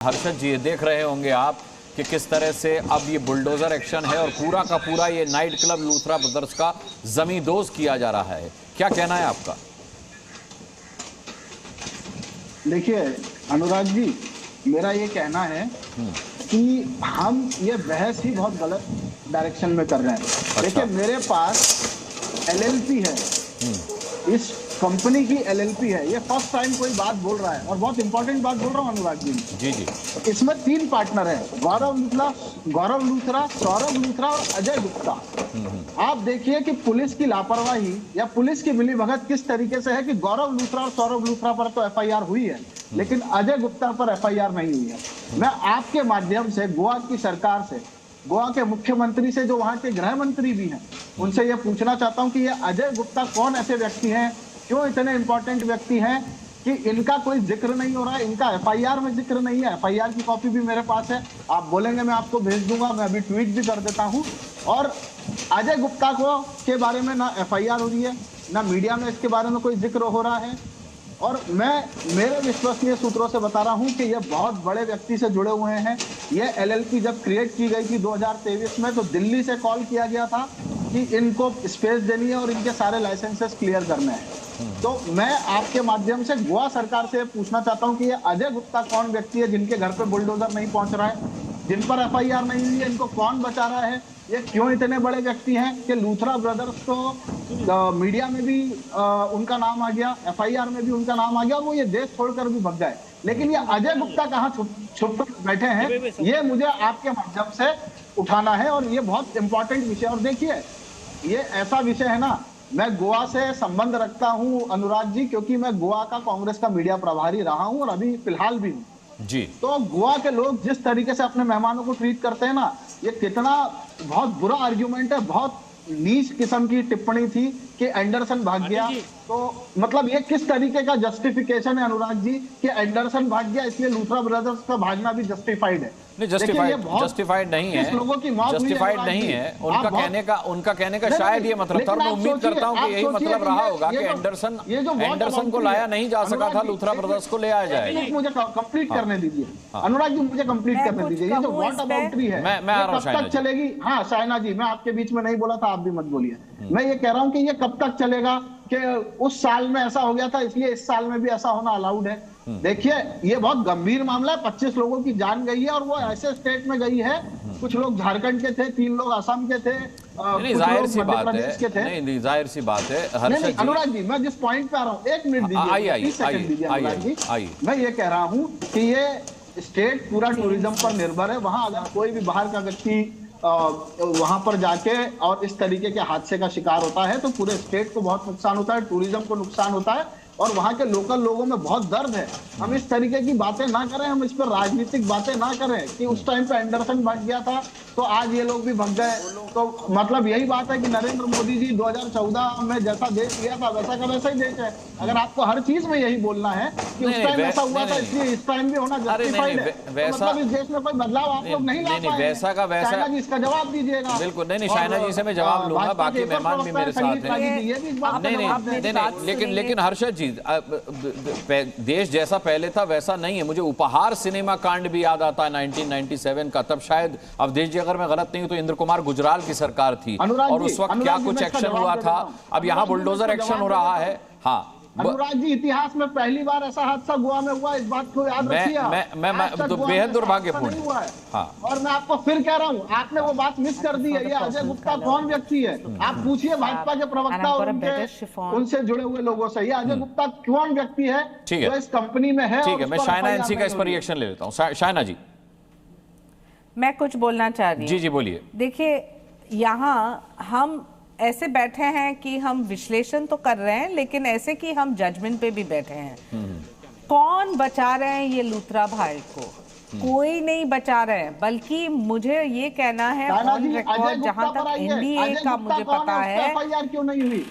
हर्षद जी, देख रहे होंगे आप कि किस तरह से अब ये बुलडोजर एक्शन है और पूरा का पूरा ये नाइट क्लब लूथरा ब्रदर्स का जमींदोज किया जा रहा है। क्या कहना है आपका? देखिए अनुराग जी, मेरा ये कहना है कि हम ये बहस ही बहुत गलत डायरेक्शन में कर रहे हैं। अच्छा। देखिए मेरे पास एलएलपी है, इस कंपनी की एलएलपी है। ये फर्स्ट टाइम कोई बात बोल रहा है और बहुत इंपॉर्टेंट बात बोल रहा हूँ अनुराग जी। जी जी। इसमें 3 पार्टनर हैं, गौरव लूथरा, सौरभ लूथरा और अजय गुप्ता। आप देखिए कि पुलिस की लापरवाही या पुलिस की मिलीभगत किस तरीके से है कि गौरव लूथरा और सौरभ लूथरा पर तो एफआईआर हुई है, लेकिन अजय गुप्ता पर एफआईआर नहीं हुई है। मैं आपके माध्यम से गोवा की सरकार से, गोवा के मुख्यमंत्री से, जो वहां के गृह मंत्री भी हैं, उनसे यह पूछना चाहता हूं कि ये अजय गुप्ता कौन ऐसे व्यक्ति हैं, क्यों इतने इंपॉर्टेंट व्यक्ति हैं कि इनका कोई जिक्र नहीं हो रहा है, इनका एफआईआर में जिक्र नहीं है। एफआईआर की कॉपी भी मेरे पास है, आप बोलेंगे मैं आपको भेज दूंगा, मैं अभी ट्वीट भी कर देता हूं। और अजय गुप्ता को के बारे में ना एफआईआर हो रही है, ना मीडिया में इसके बारे में कोई जिक्र हो रहा है। और मैं मेरे विश्वसनीय सूत्रों से बता रहा हूं कि ये बहुत बड़े व्यक्ति से जुड़े हुए हैं। ये एलएलपी जब क्रिएट की गई थी 2023 में, तो दिल्ली से कॉल किया गया था कि इनको स्पेस देनी है और इनके सारे लाइसेंसेस क्लियर करने हैं। तो मैं आपके माध्यम से गोवा सरकार से पूछना चाहता हूं कि ये अजय गुप्ता कौन व्यक्ति है जिनके घर पे बुलडोजर नहीं पहुंच रहा है, जिन पर एफआईआर नहीं हुई है, इनको कौन बचा रहा है, ये क्यों इतने बड़े व्यक्ति हैं कि लूथरा ब्रदर्स को मीडिया में भी उनका नाम आ गया, एफआईआर में भी उनका नाम आ गया और वो ये देश छोड़कर भी भग गए। लेकिन ये अजय गुप्ता कहाँ छुप बैठे हैं, ये मुझे आपके माध्यम से उठाना है और ये बहुत इंपॉर्टेंट विषय। और देखिए ये ऐसा विषय है ना, मैं गोवा से संबंध रखता हूं अनुराग जी, क्योंकि मैं गोवा का कांग्रेस का मीडिया प्रभारी रहा हूं और अभी फिलहाल भी हूं जी। तो गोवा के लोग जिस तरीके से अपने मेहमानों को ट्रीट करते हैं ना, ये कितना बहुत बुरा आर्ग्यूमेंट है, बहुत नीच किस्म की टिप्पणी थी कि एंडरसन भाग गया। तो मतलब ये किस तरीके का जस्टिफिकेशन है अनुराग जी कि एंडरसन भाग गया इसलिए लूथरा ब्रदर्स का भागना भी जस्टिफाइड है? नहीं, जस्टिफाइड नहीं है, लोगों की मौत जस्टिफाइड नहीं है। उनका कहने का शायद ये मतलब था, और मैं उम्मीद करता हूं कि यही मतलब रहा होगा कि एंडरसन को लाया नहीं जा सका था, लूथरा ब्रदर्स को ले आया जाएगा। मुझे कंप्लीट करने दीजिए अनुराग जी, मुझे कंप्लीट करने दीजिए। ये जो व्हाट अबाउटरी है मैं आ रहा हूं, कब तक चलेगी? हाँ शाइना जी, मैं आपके बीच में नहीं बोला था, आप भी मत बोलिए। मैं ये कह रहा हूं कि ये कब तक चलेगा कि उस साल में ऐसा हो गया था इसलिए इस साल में भी ऐसा होना अलाउड है? देखिए ये बहुत गंभीर मामला है, 25 लोगों की जान गई है और वो ऐसे स्टेट में गई है, कुछ लोग झारखंड के थे, 3 लोग असम के थे, नहीं, जाहिर सी बात है, नहीं जाहिर सी बात है हर्षद जी। अनुराग जी मैं जिस पॉइंट पे आ रहा हूँ, 1 मिनट दीजिए, 30 सेकंड दीजिए अनुराग जी। मैं ये कह रहा हूँ कि ये स्टेट पूरा टूरिज्म पर निर्भर है। वहां अगर कोई भी बाहर का व्यक्ति वहां पर जाके और इस तरीके के हादसे का शिकार होता है तो पूरे स्टेट को बहुत नुकसान होता है, टूरिज्म को नुकसान होता है और वहां के लोकल लोगों में बहुत दर्द है। हम इस तरीके की बातें ना करें, हम इस पर राजनीतिक बातें ना करें कि उस टाइम पे एंडरसन भाग गया था तो आज ये लोग भी भग गए। तो मतलब यही बात है कि नरेंद्र मोदी जी 2014 में जैसा देश दिया था वैसा का वैसा ही देश है। अगर आपको हर चीज में यही बोलना है कि उस टाइम ऐसा हुआ था इसलिए इस टाइम भी होना जस्टिफाइड है, मतलब इस देश में कोई बदलाव आप लोग नहीं ला पाए। वैसा का वैसा, शाइना जी इसका जवाब दीजिएगा। बिल्कुल नहीं, शाइना जी से मैं जवाब लूंगा, बाकी मेहमान भी मेरे साथ हैं। लेकिन हर्षद जी, देश जैसा पहले था वैसा नहीं है। मुझे उपहार सिनेमा कांड भी याद आता है 1997 का, तब शायद अवधेश जी अगर मैं गलत नहीं हूं तो इंद्र कुमार गुजराल की सरकार थी और उस वक्त क्या कुछ एक्शन हुआ था। अब यहाँ बुलडोजर एक्शन हो रहा है। हाँ अनुराग जी, इतिहास में पहली बार ऐसा हादसा गोवा में हुआ, इस बात को याद रखिए। मैं तो बेहद दुर्भाग्यपूर्ण हुआ है। हाँ। और मैं आपको फिर कह रहा हूँ, आपने वो बात मिस कर दी है। ये अजय गुप्ता कौन व्यक्ति है? आप पूछिए भाजपा के प्रवक्ता और उनसे जुड़े हुए लोगों से, ये अजय गुप्ता कौन व्यक्ति है जो इस कंपनी में है? ठीक है, मैं शाइना एनसी का इस पर रिएक्शन ले लेता हूँ। शाइना जी, मैं कुछ बोलना चाह रही हूँ। जी बोलिए। देखिए यहाँ हम ऐसे बैठे हैं कि हम विश्लेषण तो कर रहे हैं, लेकिन ऐसे कि हम जजमेंट पे भी बैठे हैं। कौन बचा रहे हैं ये लूथरा भाई को? कोई नहीं बचा रहे हैं, बल्कि मुझे ये कहना है ऑन रिकॉर्ड, जहां तक एनडीए का मुझे पता है, एफआईआर क्यों नहीं हुई?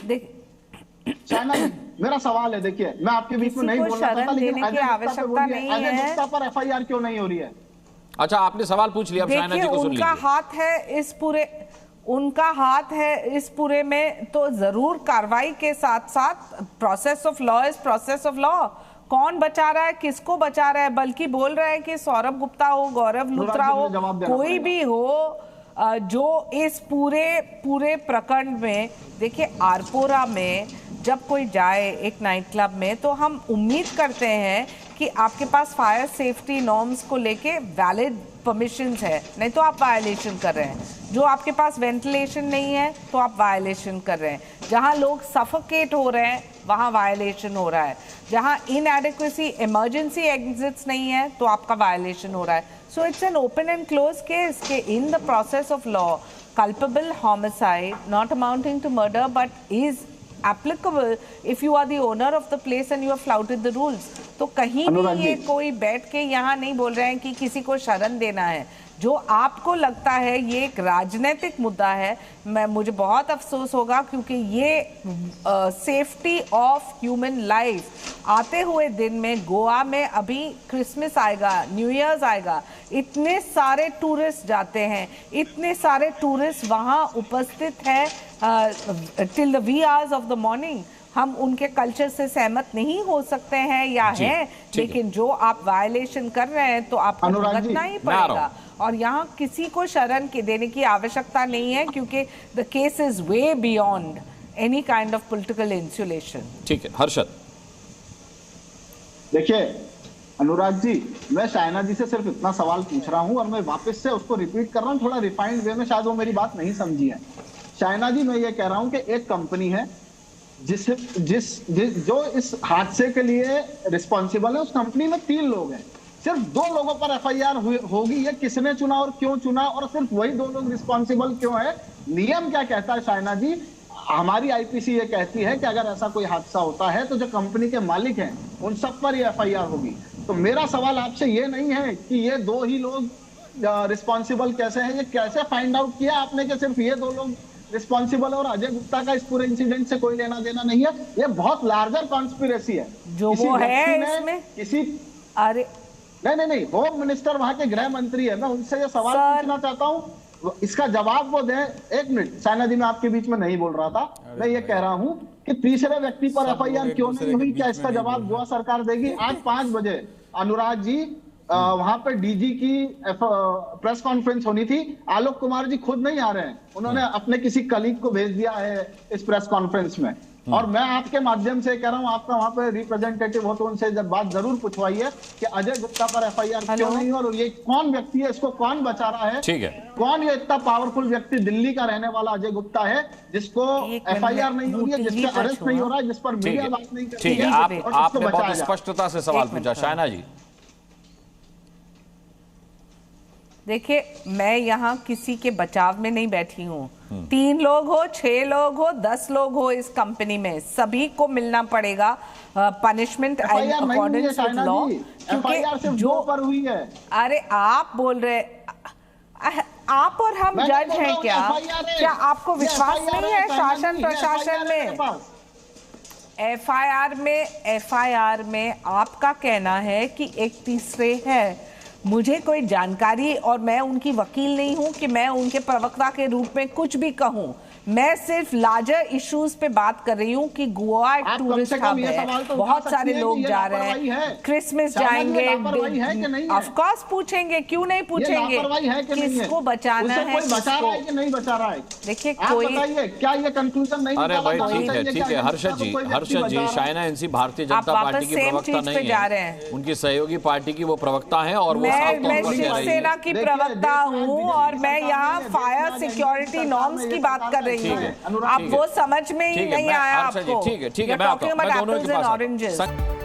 मेरा सवाल है, देखिए मैं आपके बीच में नहीं बोलना चाहता, लेकिन आवश्यकता नहीं है, अजय गुप्ता पर एफआईआर क्यों नहीं हो रही है? अच्छा, आपने सवाल पूछ लिया, अब शाइना जी को सुन लीजिए। उनका हाथ है इस पूरे, उनका हाथ है इस पूरे में, तो जरूर कार्रवाई के साथ साथ process of law is process of law. कौन बचा रहा है, किसको बचा रहा है? बल्कि बोल रहा है कि सौरभ गुप्ता हो, गौरव लूथरा हो, कोई भी हो जो इस पूरे प्रकरण में, देखिए आरपोरा में जब कोई जाए एक नाइट क्लब में तो हम उम्मीद करते हैं कि आपके पास फायर सेफ्टी नॉर्म्स को लेके वैलिड परमिशंस है, नहीं तो आप वायलेशन कर रहे हैं। जो आपके पास वेंटिलेशन नहीं है तो आप वायलेशन कर रहे हैं। जहां लोग सफोकेट हो रहे हैं वहां वायलेशन हो रहा है। जहां इनएडिक्वेसी इमरजेंसी एग्जिट्स नहीं है तो आपका वायलेशन हो रहा है। So it's an open and close case के in the process of law culpable homicide not amounting to murder but is applicable if you are the owner of the place and you have flouted the rules। तो कहीं भी ये कोई बैठ के यहाँ नहीं बोल रहे हैं कि किसी को शरण देना है। जो आपको लगता है ये एक राजनीतिक मुद्दा है, मुझे बहुत अफसोस होगा क्योंकि ये सेफ्टी ऑफ ह्यूमन लाइफ आते हुए दिन में गोवा में अभी क्रिसमस आएगा, न्यू ईयर्स आएगा, इतने सारे टूरिस्ट जाते हैं, इतने सारे टूरिस्ट वहाँ उपस्थित है till the wee hours of the morning. हम उनके कल्चर से सहमत नहीं हो सकते हैं या हैं, लेकिन जो आप वायलेशन कर रहे हैं तो आपको भुगतना ही पड़ेगा। और यहाँ किसी को शरण के देने की आवश्यकता नहीं है क्योंकि the case is way beyond any kind of political insulation. ठीक है हर्षद। देखिए अनुराग जी, मैं शायना जी से सिर्फ इतना सवाल पूछ रहा हूं और मैं वापस से उसको रिपीट कर रहा हूं थोड़ा रिफाइंड वे में, शायद वो मेरी बात नहीं समझी है। शायना जी, मैं ये कह रहा हूं कि एक कंपनी है जो इस हादसे के लिए रिस्पॉन्सिबल है, उस कंपनी में 3 लोग हैं, सिर्फ 2 लोगों पर एफआईआर होगी। ये किसने चुना और क्यों चुना और सिर्फ वही 2 लोग रिस्पॉन्सिबल क्यों है? नियम क्या कहता है शायना जी? हमारी आईपीसी ये कहती है कि अगर ऐसा कोई हादसा होता है तो जो कंपनी के मालिक हैं उन सब पर ये एफआईआर होगी। तो मेरा सवाल आपसे ये नहीं है कि ये 2 ही लोग रिस्पॉन्सिबल कैसे हैं, ये कैसे फाइंड आउट किया आपने कि सिर्फ ये 2 लोग रिस्पॉन्सिबल और अजय गुप्ता का इस पूरे इंसिडेंट से कोई लेना देना नहीं है? ये बहुत लार्जर कॉन्स्पिरेसी है जो वो है इसमें किसी। अरे नहीं, होम मिनिस्टर वहां के गृह मंत्री है, मैं उनसे ये सवाल पूछना चाहता हूं, इसका जवाब वो दें। 1 मिनट साइना जी, मैं आपके बीच में नहीं बोल रहा था, मैं ये कह रहा हूं कि तीसरे व्यक्ति पर एफआईआर क्यों नहीं हुई, क्या इसका जवाब गोवा सरकार देगी? आज 5 बजे अनुराग जी वहां पर डीजी की प्रेस कॉन्फ्रेंस होनी थी, आलोक कुमार जी खुद नहीं आ रहे हैं, उन्होंने अपने किसी कलीग को भेज दिया है इस प्रेस कॉन्फ्रेंस में। और मैं आपके माध्यम से कह रहा हूं, आपका वहां पे रिप्रेजेंटेटिव हो तो उनसे जब बात जरूर पूछवाइए कि अजय गुप्ता पर एफआईआर क्यों नहीं और ये कौन व्यक्ति है, इसको कौन बचा रहा है? ठीक है, कौन ये इतना पावरफुल व्यक्ति दिल्ली का रहने वाला अजय गुप्ता है जिसको एफआईआर नहीं हो रही है, जिससे अरेस्ट नहीं हो रहा है, जिस पर मीडिया बात नहीं कर रही है? ठीक है, आपने बहुत स्पष्टता से सवाल पूछा। शायना जी देखिए, मैं यहाँ किसी के बचाव में नहीं बैठी हूँ। 3 लोग हो, 6 लोग हो, 10 लोग हो इस कंपनी में, सभी को मिलना पड़ेगा पनिशमेंट अकॉर्डिंग टू लॉ, क्योंकि जो पर हुई है। अरे आप बोल रहे, आप और हम जज हैं क्या आपको विश्वास नहीं है शासन प्रशासन में? एफआईआर में आपका कहना है कि एक तीसरे है, मुझे कोई जानकारी और मैं उनकी वकील नहीं हूं कि मैं उनके प्रवक्ता के रूप में कुछ भी कहूं। मैं सिर्फ लार्जर इश्यूज पे बात कर रही हूं कि गोवा एक टूरिस्ट हब है, बहुत सारे लोग जा रहे हैं, क्रिसमस जाएंगे, ऑफ कोर्स पूछेंगे, क्यों नहीं पूछेंगे, किसको बचाना है, बचा रहा है कि नहीं बचा रहा है? देखिए कोई क्या ये कंक्लूजन नहीं? अरे भाई ठीक है हर्षद जी, शायना एनसी भारतीय जनता पार्टी की प्रवक्ता नहीं है, उनकी सहयोगी पार्टी की वो प्रवक्ता है और मैं शिवसेना की प्रवक्ता हूँ और मैं यहाँ फायर सिक्योरिटी नॉर्म्स की बात कर रही हूँ। आप वो समझ में ही नहीं आया आपको। ठीक है, मैं दोनों के पास